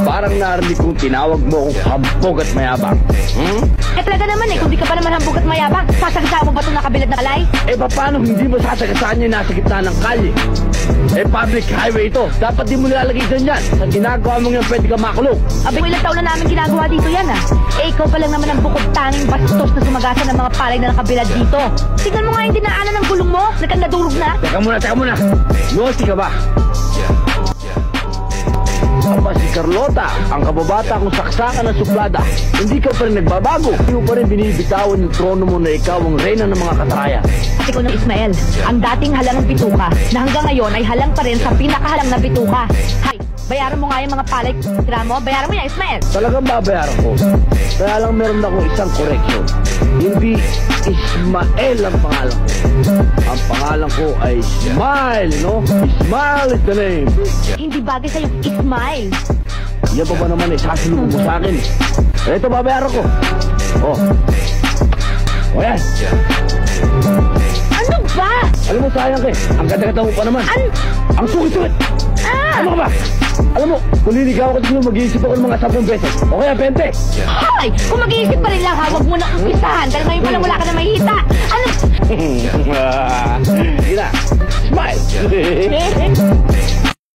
Parang narinig kong tinawag mo akong hambog at mayabang. Eh talaga naman eh, kung di ka pa naman hambog at mayabang, sasagasaan mo ba itong nakabilad na kalay? Eh paano hindi mo sasagasaan yung nasa gitna ng kalye? Eh public highway ito, dapat di mo nilalagay dyan yan. Sa ginagawa mong yan, pwede ka makulong. Abay, ilang taon na namin ginagawa dito yan ah. Eh ikaw pa lang naman ang bukod tanging bastos na sumagasa ng mga palay na nakabilad dito. Tignan mo nga yung dinaanan ng gulong mo, nagkandadurog na. Teka muna. Yosi ka ba? Aba si Carlota, ang kababata kong saksakan ng suplada. Hindi ka pa rin nagbabago. Hindi mo pa rin binibitawan yung trono mo na ikaw ang reyna ng mga kataraya. At ikaw ng Ismael, ang dating halang ng bituka, na hanggang ngayon ay halang pa rin sa pinakahalang na bituka. Hay, bayaran mo nga yung mga palay tira mo. Bayaran mo yan, Ismael. Talagang babayaran ko. Kaya lang meron akong isang correction. Hindi Ismael ang pangalan ko. Ang pangalan ko ay Smile, no? Smile is the name. Hindi bagay sa'yo, Ismael. Yan pa ba naman eh, sasalubong mo sa akin. Ito, babayaran ko. Oh. O yan. Ano ba? Alam mo, sayang ka eh. Ang ganda-ganda mo pa naman. Ang sukit-sukit. Ano ka ba? Alam mo, kung liligaw ako dito, mag-iisip ako ng mga 10 beses. O kaya 20. Hoy! Kung mag-iisip pa rin lang ha, huwag mo na umpisahan. Dahil ngayon palang wala ka na mahita. Ano? Sige na. Smile.